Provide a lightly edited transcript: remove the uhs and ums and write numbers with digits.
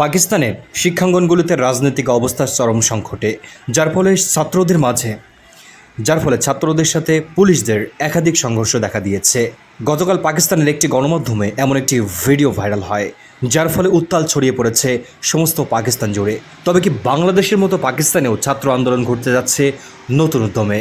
পাকিস্তানের শিক্ষাঙ্গনগুলোতে রাজনৈতিক অবস্থার চরম সংকটে, যার ফলে ছাত্রদের সাথে পুলিশদের একাধিক সংঘর্ষ দেখা দিয়েছে। গতকাল পাকিস্তানের একটি গণমাধ্যমে এমন একটি ভিডিও ভাইরাল হয়, যার ফলে উত্তাল ছড়িয়ে পড়েছে সমস্ত পাকিস্তান জুড়ে। তবে কি বাংলাদেশের মতো পাকিস্তানেও ছাত্র আন্দোলন ঘটতে যাচ্ছে নতুন উদ্যমে?